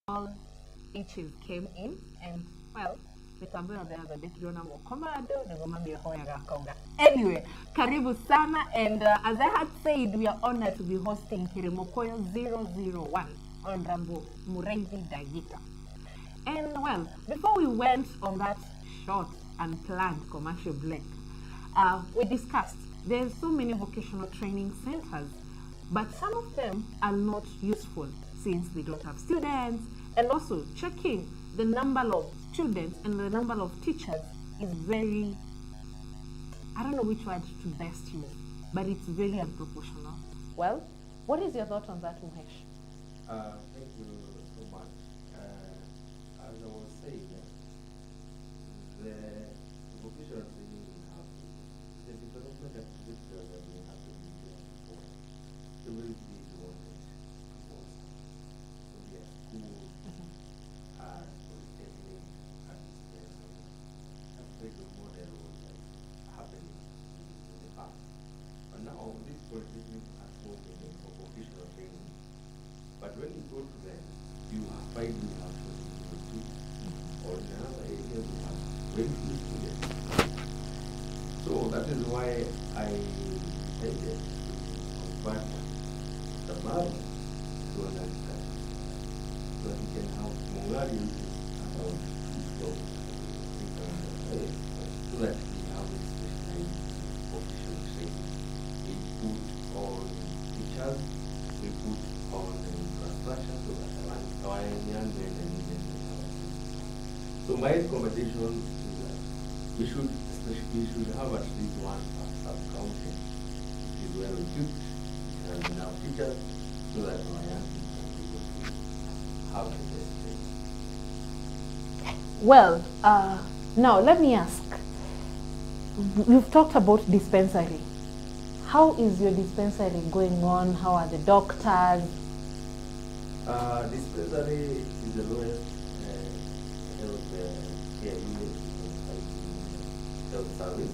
all issues came in, and well, anyway, karibu sana, and as I had said, we are honored to be hosting Kirimokoyo 001 on Rambo Muriithi Ndagita. And well, before we went on that short and planned commercial break, we discussed there's so many vocational training centers, but some of them are not useful since they don't have students, and also checking the number of students and the number of teachers is very, I don't know which word to best use, but it's very unproportional. Well, what is your thought on that, Muhesh? Thank you so much. As I was saying, the vocational training we have, the development activities that we have to be doing before, the way we want it was to be a school, polytechnic, and dispensary. That's where the model was happening in the past. But now this polytechnic has moved in for vocational training. But when you go to them, you find you have to or in another area you have very few students. So that is why I decided to convert the map to an understand so that you can have Mongari, which is around 2 so that we have a specialized professional training. We put on teachers, we put on infrastructure so that our young men and women have access. So my recommendation is that we should have at least one sub-county which is well equipped, which has enough teachers so that our young people can be able to have the best training. Well, now let me ask. We've talked about dispensary. How is your dispensary going on? How are the doctors? Dispensary is the lowest health care unit in health service.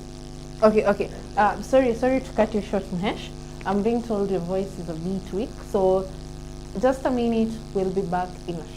Okay. Sorry to cut you short, Muhesh. I'm being told your voice is a bit weak, so just a minute, we'll be back in a short.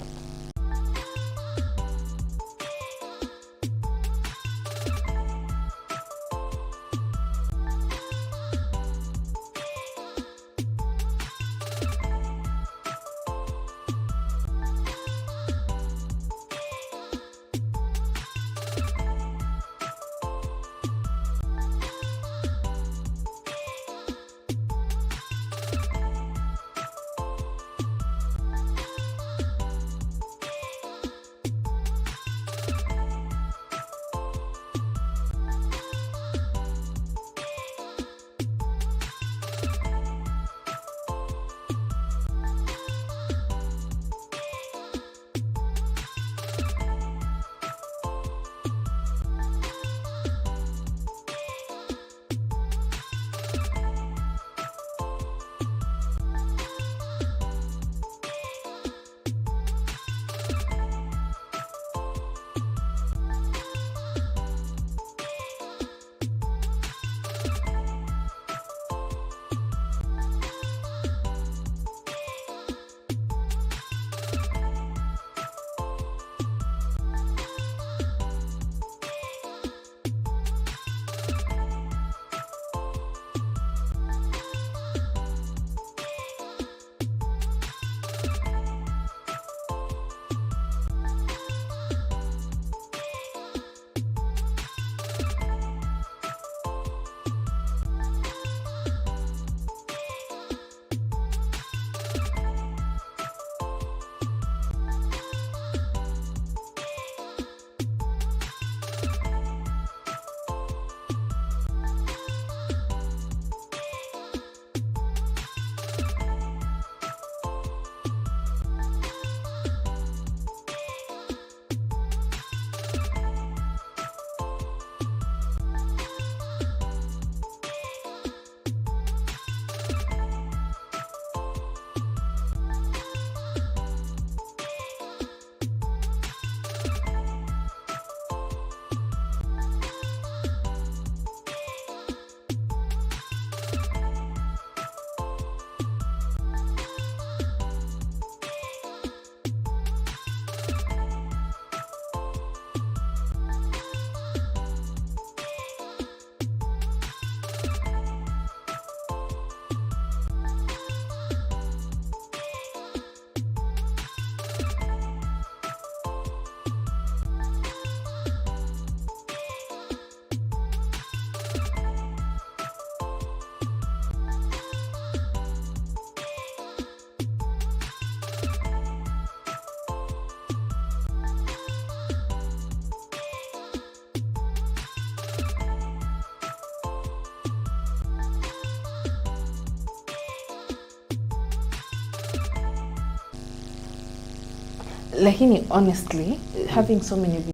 Lakini honestly, having so many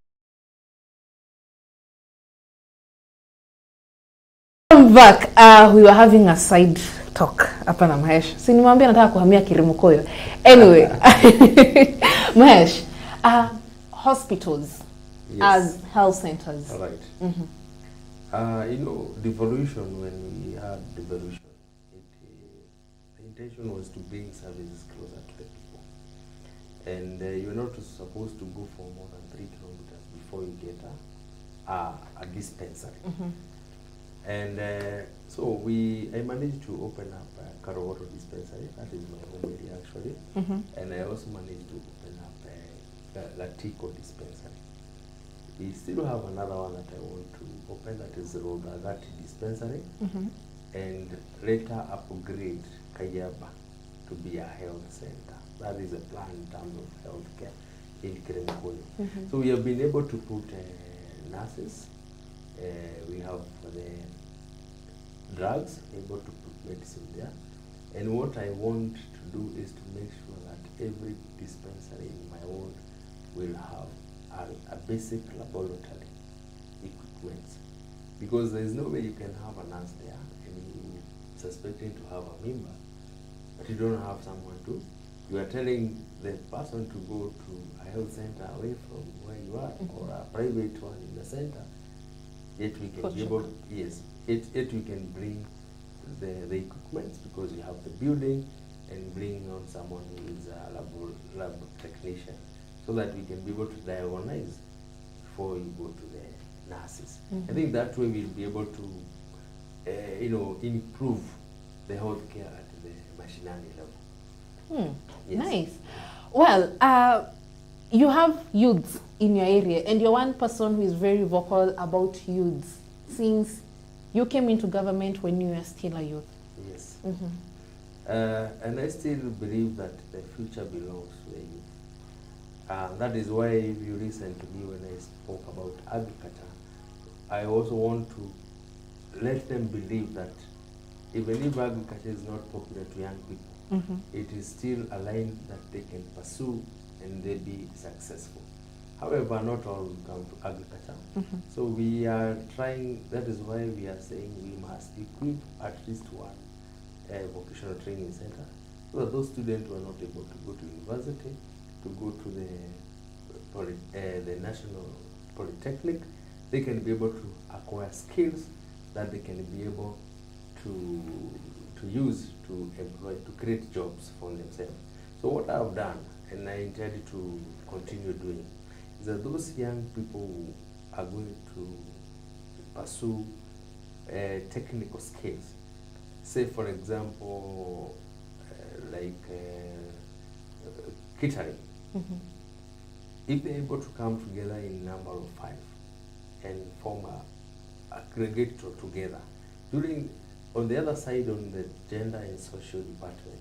back, we were having a side talk hapa na Mahesh. Si nimwambia nataka kuhamia Kirimukoyo. Anyway, Mahesh, hospitals, yes, as health centers. All right. You know, devolution, when we had devolution, the intention was to bring services closer to the people. And you're not supposed to go for more than 3 kilometers before you get a dispensary. And so I managed to open up a Karoworo dispensary. That is my home area actually. And I also managed to open up a Latiko dispensary. We still have another one that I want to open, that is Rodagati dispensary. And later upgrade Kayaba to be a health center. That is a plan in terms of healthcare in Kirimukoyo. So we have been able to put nurses. We have the drugs, able to put medicine there. And what I want to do is to make sure that every dispensary in my ward will have a basic laboratory equipment. Because there is no way you can have a nurse there and you suspecting to have a member, but you don't have someone to. You are telling the person to go to a health center away from where you are, or a private one in the center. Yet we can be able, yes, yet we can bring the equipment, because you have the building, and bring on someone who is a lab technician, so that we can be able to diagnose before you go to the nurses. I think that way we'll be able to, you know, improve the healthcare at the mashinani level. Yes. Nice. Well, you have youths in your area, and you're one person who is very vocal about youths since you came into government when you were still a youth. Yes. And I still believe that the future belongs to the youth. That is why, if you listen to me when I spoke about agriculture, I also want to let them believe that even if agriculture is not popular to young people, it is still a line that they can pursue and they be successful. However, not all will come to agriculture. So we are trying, that is why we are saying we must equip at least one vocational training center, so that those students who are not able to go to university, to go to the National Polytechnic, they can be able to acquire skills that they can be able to use to employ, to create jobs for themselves. So what I have done, and I intend to continue doing, is that those young people who are going to pursue technical skills, say for example, catering, if they're able to come together in number of 5 and form a aggregator together, on the other side, on the gender and social department,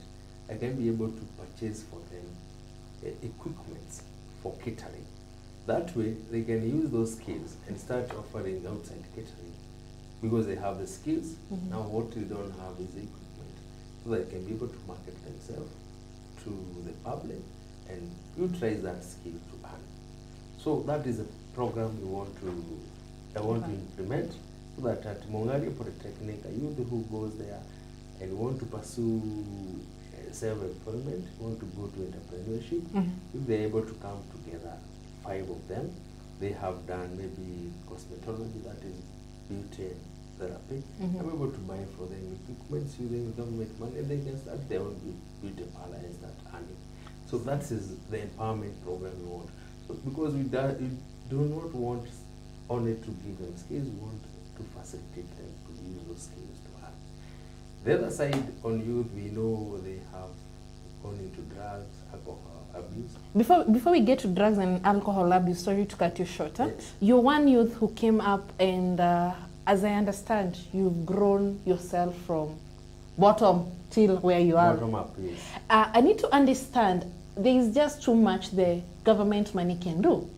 I can be able to purchase for them equipment for catering. That way, they can use those skills and start offering outside catering, because they have the skills. Now what they don't have is the equipment, so they can be able to market themselves to the public and utilize that skill to earn. So that is a program I want to implement, so that at Wangari Polytechnic, a youth who goes there and want to pursue self-employment, want to go to entrepreneurship, if they're able to come together, 5 of them, they have done maybe cosmetology, that is beauty therapy. I'm able to buy for them equipment using government money, and they can start their own beauty parlor and start earning. So that is the empowerment program we want. So because we do not want only to give them skills, we want to facilitate them to use those skills to earn. The other side, on youth, we know they have gone into drugs, alcohol abuse. Before we get to drugs and alcohol abuse, sorry to cut you short. Yes. You're one youth who came up, and as I understand, you've grown yourself from bottom till where you are. Bottom up, yes. I need to understand, there is just too much the government money can do.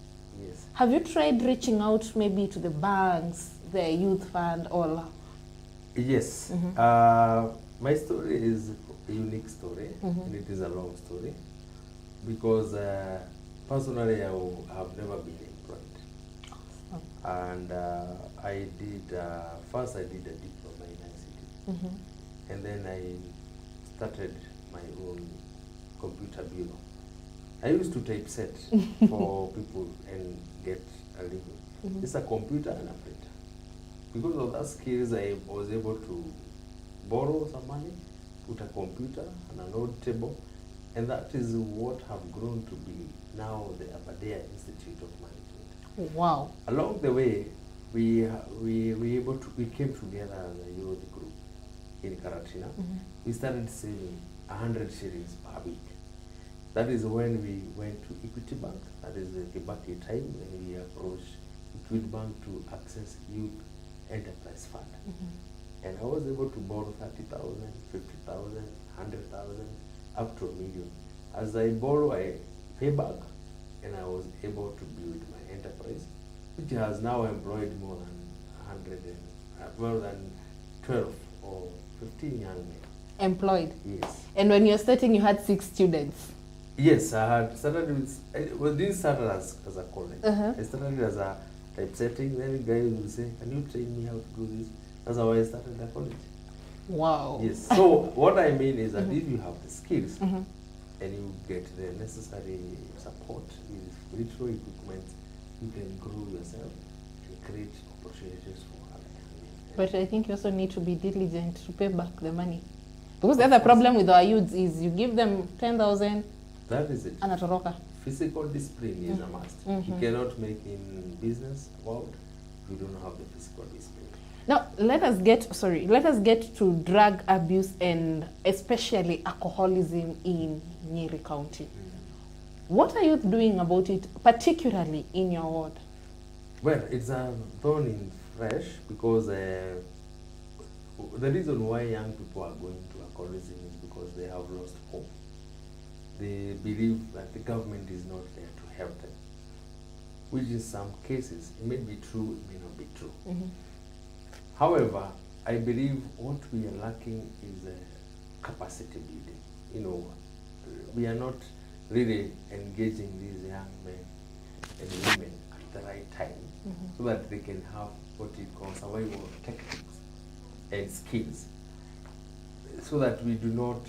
Yes. Have you tried reaching out maybe to the banks, the youth fund, or? Yes. My story is a unique story, and it is a long story, because Personally, have never been employed. And I did, first I did a diploma in ICT. And then I started my own computer bureau. I used to typeset for people and get a living. It's a computer and a printer. Because of that skills, I was able to borrow some money, put a computer and a note table, and that is what have grown to be now the Othaya Institute of Management. Wow. Along the way, we came together as a youth group in Karatina. We started saving 100 shillings per week. That is when we went to Equity Bank. That is the Kibaki time when we approached Equity Bank to access youth enterprise fund. And I was able to borrow 30,000, 50,000, 100,000, up to $1 million. As I borrow, I pay back, and I was able to build my enterprise, which has now employed more than 12 or 15 young men. Employed? Yes. And when you're starting, you had 6 students? Yes, I had started with, didn't start as a college. I started as a typesetting, then guys would say, can you train me how to do this? That's how I started the college. Wow. Yes. So what I mean is that if you have the skills and you get the necessary support with literal equipment, you can grow yourself and create opportunities for other young men. But I think you also need to be diligent to pay back the money. Because the other problem with our youths is you give them 10,000. That is it. Anatoroka. Physical discipline is a must. You cannot make in business world if you don't have the physical discipline. Now, let us get to drug abuse and especially alcoholism in Nyeri County. What are you doing about it, particularly in your ward? Well, it's a thorn in flesh because the reason why young people are going to alcoholism is because they have lost hope. They believe that the government is not there to help them, which in some cases, it may be true, it may not be true. However, I believe what we are lacking is capacity building. You know, we are not really engaging these young men and women at the right time so that they can have what you call survival tactics and skills, so that we do not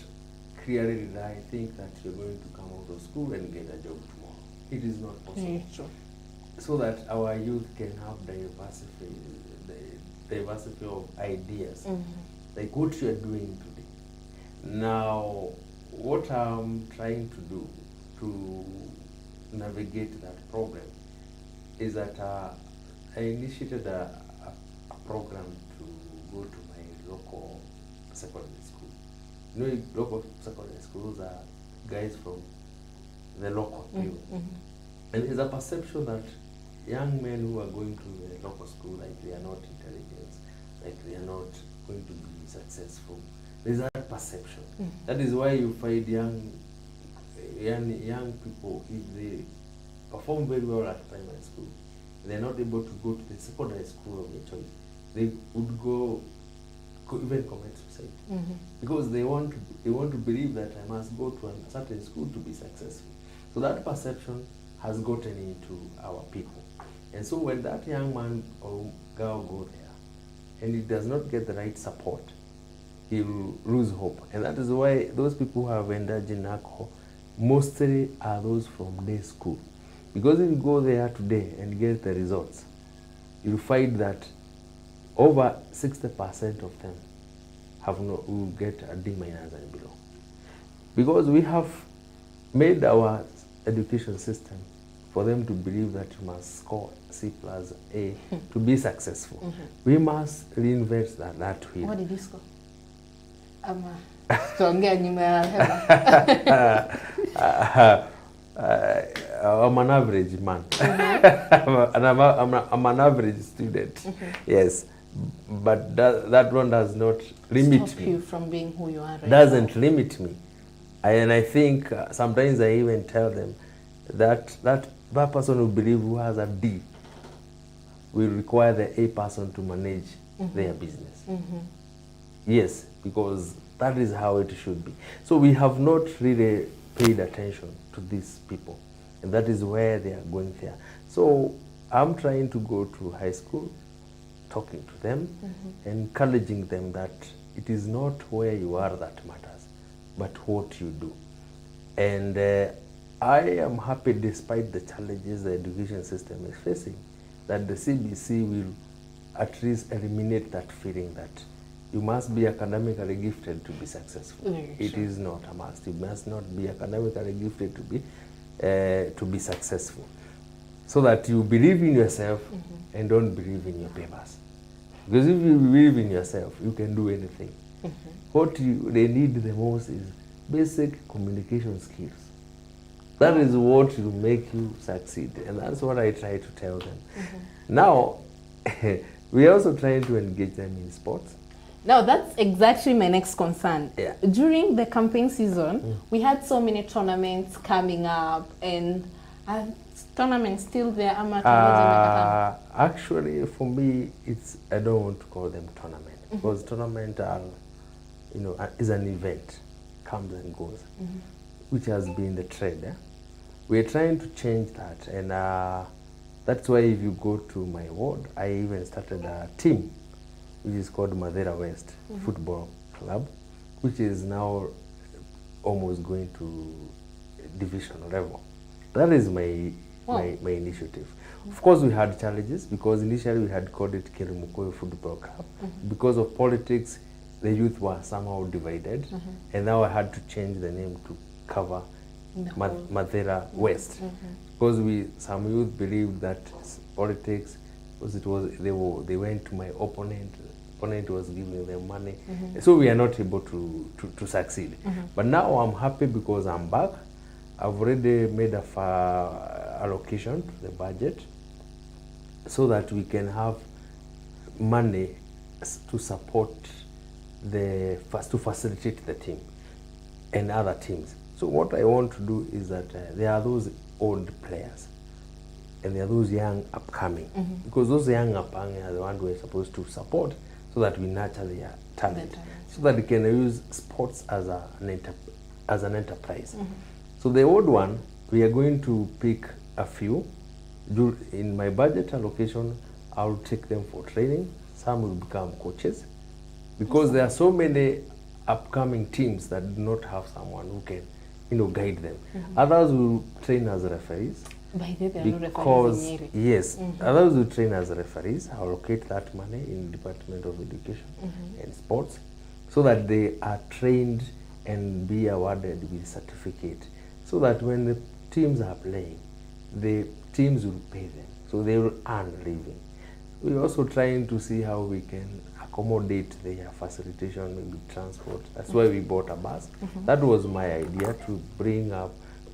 clearly think that you're going to come out of school and get a job tomorrow. It is not possible. True. So that our youth can have diversity of ideas, like what you are doing today. Now, what I'm trying to do to navigate that problem is that I initiated a program to go to my local secondary school. You know, local secondary schools are guys from the local field. And there's a perception that young men who are going to the local school, like they are not intelligent, like they are not going to be successful. There's that perception. That is why you find young people, if they perform very well at primary school, they're not able to go to the secondary school of their choice. They would go even commit suicide because they want to believe that I must go to a certain school to be successful. So that perception has gotten into our people. And so when that young man or girl go there and he does not get the right support, he will lose hope. And that is why those people who have indulged in alcohol mostly are those from day school. Because if you go there today and get the results, you'll find that over 60% of them will get a D- and below. Because we have made our education system for them to believe that you must score C plus A to be successful. We must reinvent that way. What did you score? I'm an average man. I'm an average student. Yes. But that one does not limit Stop me. you from being who you are right Doesn't now. limit me. And I think sometimes I even tell them that person who believe who has a D will require the A person to manage their business. Yes, because that is how it should be. So we have not really paid attention to these people. and that is where they are going there. So I'm trying to go to high school, talking to them, encouraging them that it is not where you are that matters, but what you do. And I am happy, despite the challenges the education system is facing, that the CBC will at least eliminate that feeling that you must be academically gifted to be successful. It is not a must. You must not be academically gifted to be successful. So that you believe in yourself and don't believe in your papers. Because if you believe in yourself, you can do anything. What they need the most is basic communication skills. That is what will make you succeed. And that's what I try to tell them. Now, we are also trying to engage them in sports. Now, that's exactly my next concern. Yeah. During the campaign season, we had so many tournaments coming up, and tournaments still there. Actually, for me, I don't want to call them tournament, because tournament are, is an event, comes and goes, which has been the trend. We're trying to change that, and that's why if you go to my ward, I even started a team, which is called Madeira West Football Club, which is now almost going to divisional level. That is my initiative. Of course, we had challenges, because initially we had called it Kirimukoyo Football Club. Because of politics, the youth were somehow divided, and now I had to change the name to cover Madeira West, because some youth believed that politics, because they went to my opponent was giving them money, so we are not able to succeed. But now I'm happy because I'm back. I've already made a allocation to the budget so that we can have money to support to facilitate the team and other teams. So what I want to do is that there are those old players and there are those young upcoming, because those young upcoming are the ones we're supposed to support, so that we nurture their talent, so that we can use sports as an enterprise. So the old one, we are going to pick a few. In my budget allocation, I'll take them for training. Some will become coaches, because there are so many upcoming teams that do not have someone who can, guide them. Others will train as referees. By the way, because yes, others will train as referees. I'll allocate that money in Department of Education and Sports, so that they are trained and be awarded with certificate, so that when the teams are playing, the teams will pay them, so they will earn a living. We're also trying to see how we can accommodate their facilitation, maybe transport. That's why we bought a bus. That was my idea, to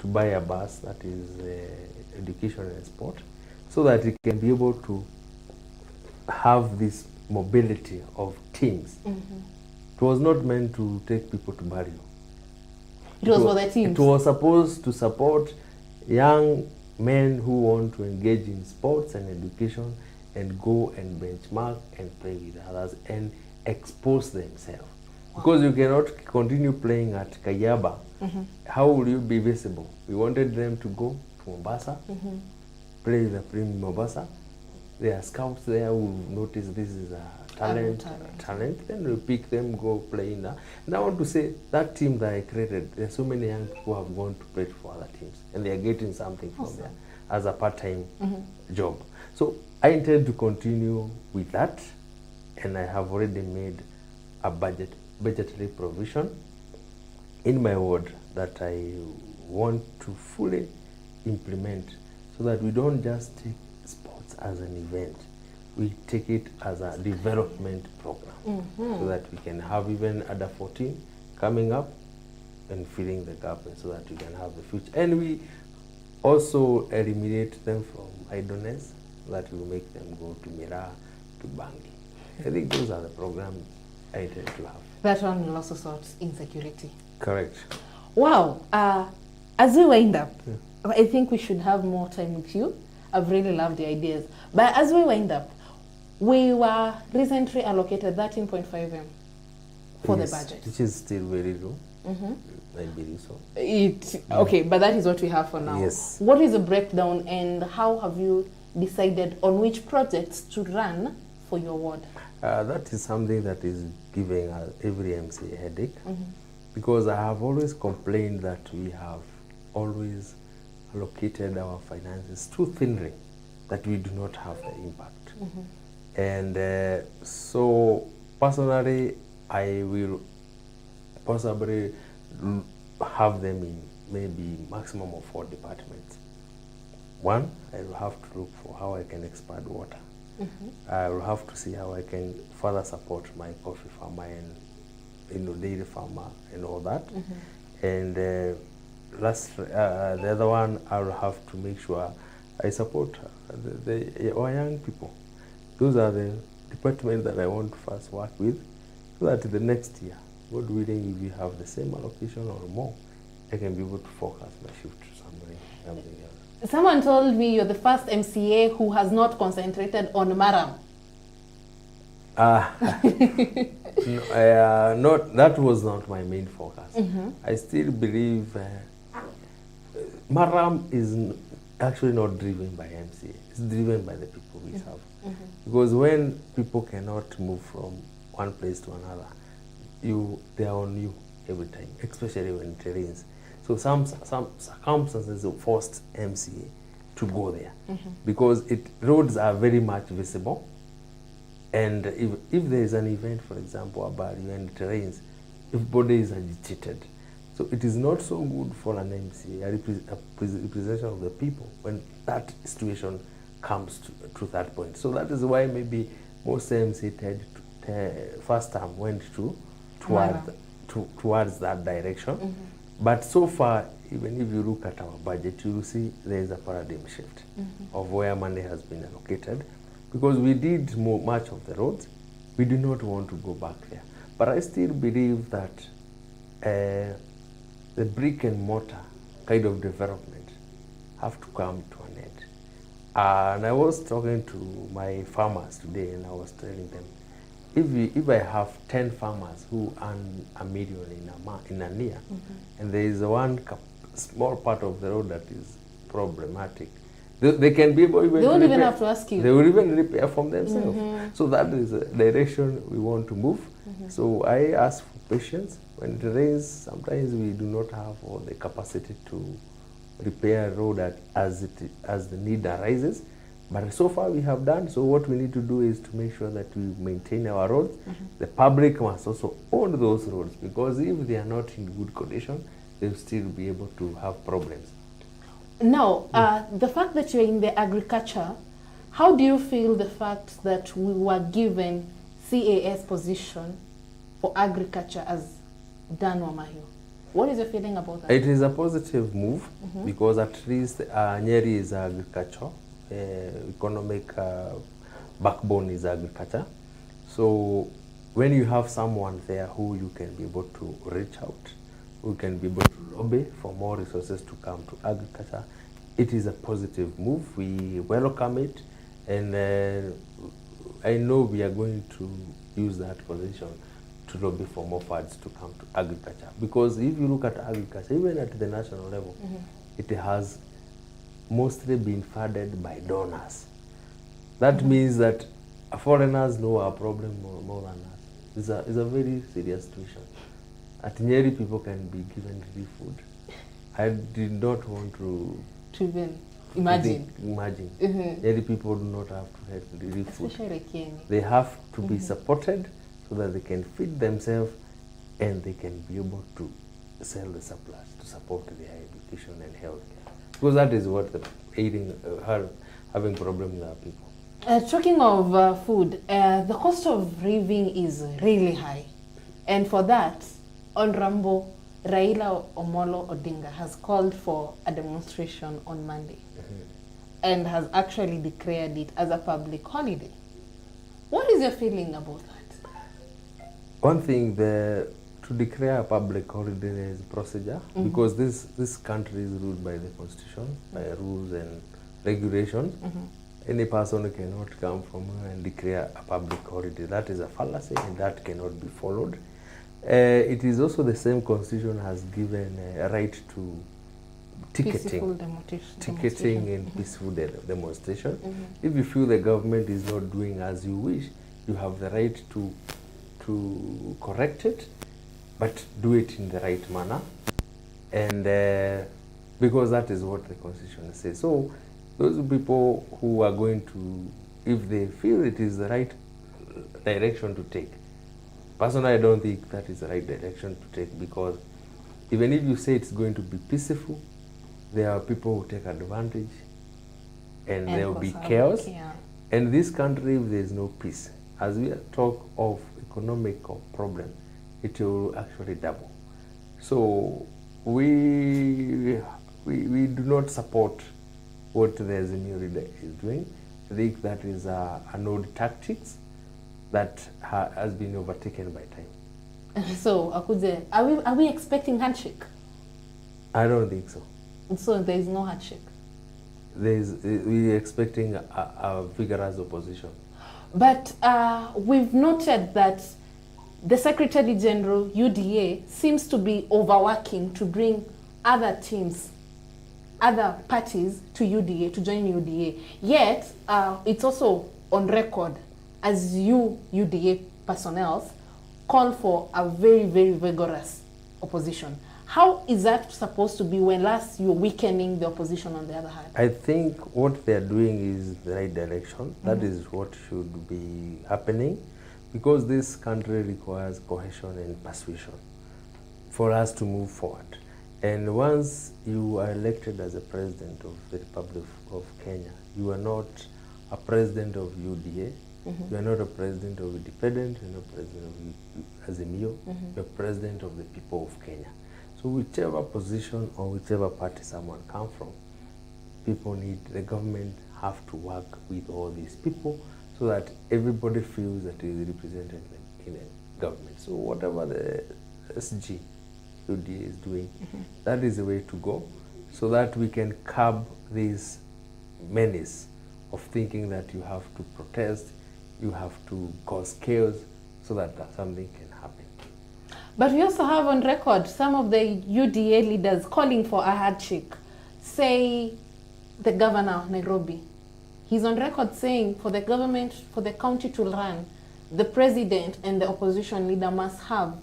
buy a bus that is education and sport, so that it can be able to have this mobility of teams. It was not meant to take people to burial. It was for the teams. It was supposed to support young men who want to engage in sports and education and go and benchmark and play with others and expose themselves. Because you cannot continue playing at Kayaba. How will you be visible? We wanted them to go to Mombasa, play the team in Mombasa. There are scouts there who notice this is a talent. Then we pick them, go play in that. And I want to say, that team that I created, there's so many young people who have gone to play for other teams, and they are getting something from there as a part-time job. So I intend to continue with that, and I have already made a budgetary provision in my ward that I want to fully implement, so that we don't just take sports as an event, we take it as a development program, so that we can have even under 14 coming up and filling the gap, and so that we can have the future. And we also eliminate them from idleness, so that we will make them go to Mira, to Bangi. I think those are the programs I intend to have. That one will also sort insecurity. Correct. Wow. As we wind up, I think we should have more time with you. I've really loved the ideas. But as we wind up, we were recently allocated 13.5 M for the budget. Which is still very low. I believe so. Okay, but that is what we have for now. Yes. What is the breakdown, and how have you decided on which projects to run for your ward? That is something that is giving every MC a headache, because I have always complained that we have always allocated our finances too thinly, that we do not have the impact. And so personally, I will possibly have them in maybe maximum of 4 departments. One, I will have to look for how I can expand water. I will have to see how I can further support my coffee farmer and dairy farmer and all that. And the other one, I will have to make sure I support our young people. Those are the departments that I want to first work with, so that the next year, God willing, if we have the same allocation or more, I can be able to focus my shift to something else. Someone told me you're the first MCA who has not concentrated on Maram. That was not my main focus. I still believe Maram is actually not driven by MCA. It's driven by the people we serve. Because when people cannot move from one place to another, they are on you every time, especially when it rains. So some circumstances forced MCA to go there, because roads are very much visible. And if there is an event, for example, about you and it rains, everybody is agitated. So it is not so good for an MCA, a representation of the people, when that situation comes to that point. So that is why maybe most MCA first time went towards that direction. But so far, even if you look at our budget, you will see there is a paradigm shift of where money has been allocated, because we did much of the roads. We do not want to go back there. But I still believe that the brick and mortar kind of development have to come to an end. And I was talking to my farmers today, and I was telling them, if I have 10 farmers who earn $1 million in a year, and there is one small part of the road that is problematic, they can be able to They won't even have to ask you. They will even repair from themselves. So that is the direction we want to move. So I ask for patience. When it rains, sometimes we do not have all the capacity to repair a road as the need arises. But so far we have done. So what we need to do is to make sure that we maintain our roads. The public must also own those roads, because if they are not in good condition, they'll still be able to have problems. Now, the fact that you're in the agriculture, how do you feel the fact that we were given CAS position for agriculture as Dan Wamahiu? What is your feeling about that? It is a positive move, because at least Nyeri is agriculture. Economic backbone is agriculture. So when you have someone there who you can be able to reach out, who can be able to lobby for more resources to come to agriculture, it is a positive move. We welcome it, and I know we are going to use that position to lobby for more funds to come to agriculture. Because if you look at agriculture, even at the national level, it has mostly been funded by donors. That means that foreigners know our problem more than us. It's a very serious situation. At Nyeri, people can be given relief food. I did not want to even imagine. Nyeri people do not have to have relief food. Especially Kenya. They have to be supported so that they can feed themselves, and they can be able to sell the surplus to support their education and health care. Because that is what having problems with our people. Talking of food, the cost of living is really high. And for that, Honorable Raila Omolo Odinga has called for a demonstration on Monday and has actually declared it as a public holiday. What is your feeling about that? One thing, to declare a public holiday is a procedure, because this country is ruled by the constitution, by rules and regulations. Any person cannot come from here and declare a public holiday. That is a fallacy, and that cannot be followed. It is also the same constitution has given a right to ticketing in peaceful demonstration. If you feel the government is not doing as you wish, you have the right to correct it, but do it in the right manner, and because that is what the constitution says. So those people who are going to, if they feel it is the right direction to take, personally I don't think that is the right direction to take, because even if you say it's going to be peaceful, there are people who take advantage, and there will be chaos. And this country, if there is no peace, as we talk of economic problem, it will actually double. So we do not support what the Azimio leader is doing. I think that is an old tactics that has been overtaken by time. So, Akuze, are we expecting handshake? I don't think so. So there is no handshake? We're expecting a vigorous opposition. But we've noted that the Secretary General, UDA, seems to be overworking to bring other teams, other parties to UDA, to join UDA. Yet, it's also on record as UDA personnel call for a very, very vigorous opposition. How is that supposed to be when last you're weakening the opposition on the other hand? I think what they're doing is the right direction. That is what should be happening, because this country requires cohesion and persuasion for us to move forward. And once you are elected as a president of the Republic of Kenya, you are not a president of UDA, you are not a president of Independent, you are not president of Azimio, you are president of the people of Kenya. So whichever position or whichever party someone comes from, the government have to work with all these people so that everybody feels that is represented in the government. So whatever the SG UDA is doing, that is the way to go, so that we can curb this menace of thinking that you have to protest, you have to cause chaos so that something can happen. But we also have on record some of the UDA leaders calling for a handshake. Say the governor of Nairobi. He's on record saying for the government, for the county to run, the president and the opposition leader must have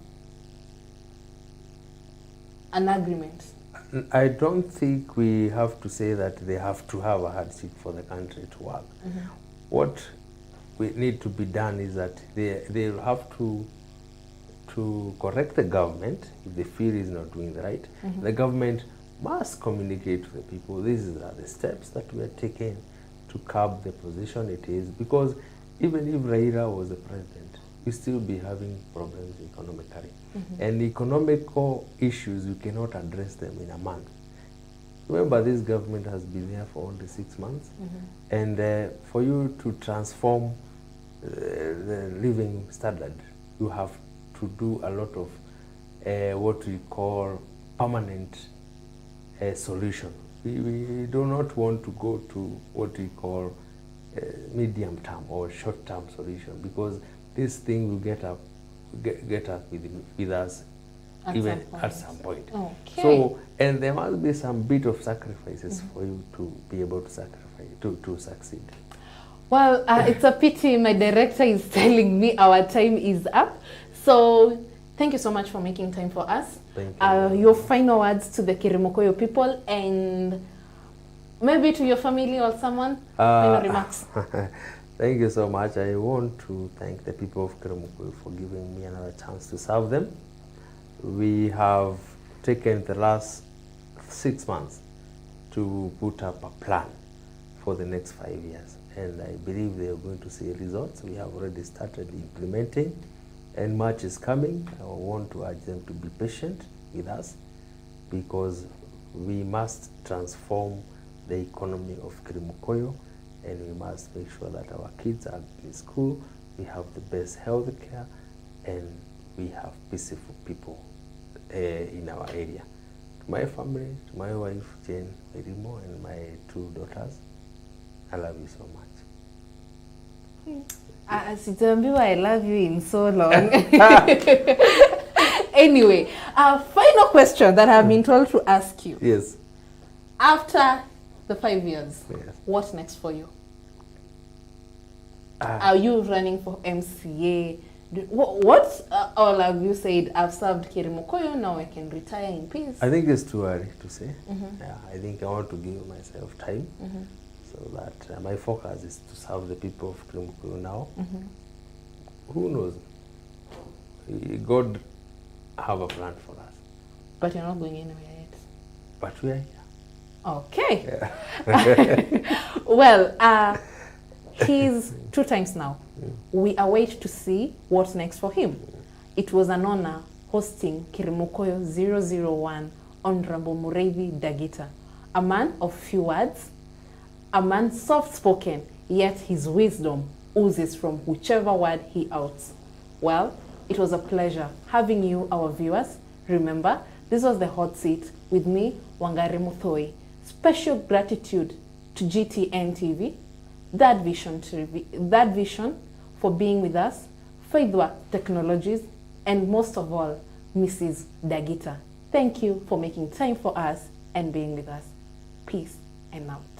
an agreement. I don't think we have to say that they have to have a handshake for the country to work. What we need to be done is that they have to correct the government if they feel is not doing the right. The government must communicate to the people. These are the steps that we are taking to curb the position it is, because even if Raila was the president, we still be having problems economically. And economical issues, you cannot address them in a month. Remember, this government has been there for only 6 months, and for you to transform the living standard, you have to do a lot of what we call permanent solution. We do not want to go to what we call medium term or short term solution, because this thing will get up with us at some point. Okay. So, and there must be some bit of sacrifices for you to be able to to succeed. Well, it's a pity my director is telling me our time is up. So thank you so much for making time for us. Thank you. Your final words to the Kirimukoyo people, and maybe to your family or someone. Final remarks. Thank you so much. I want to thank the people of Kirimukoyo for giving me another chance to serve them. We have taken the last 6 months to put up a plan for the next 5 years, and I believe they are going to see results. We have already started implementing, and March is coming. I want to urge them to be patient with us, because we must transform the economy of Kirimukoyo, and we must make sure that our kids are in school, we have the best health care, and we have peaceful people in our area. To my family, to my wife, Jane Merimo, and my 2 daughters, I love you so much. Sitambiwa I love you in so long. Anyway, final question that I've been told to ask you. Yes. After the 5 years, Yes. what's next for you? Are you running for MCA? What all have you said? I've served Kirimukoyo, now I can retire in peace. I think it's too early to say. Yeah, I think I want to give myself time so that my focus is to serve the people of Kirimukoyo now. Who knows? God have a plan for us. But you're not going anywhere yet. But we are here. Okay. Yeah. Well, he's 2 times now. We await to see what's next for him. It was an honor hosting Kirimukoyo 001 Honorable Muriithi Ndagita, a man of few words, a man soft-spoken, yet his wisdom oozes from whichever word he outs. Well, it was a pleasure having you, our viewers. Remember, this was the Hot Seat with me, Wangari Muthui. Special gratitude to GTN TV, that vision for being with us, Faithwa Technologies, and most of all, Mrs. Ndagita. Thank you for making time for us and being with us. Peace and out.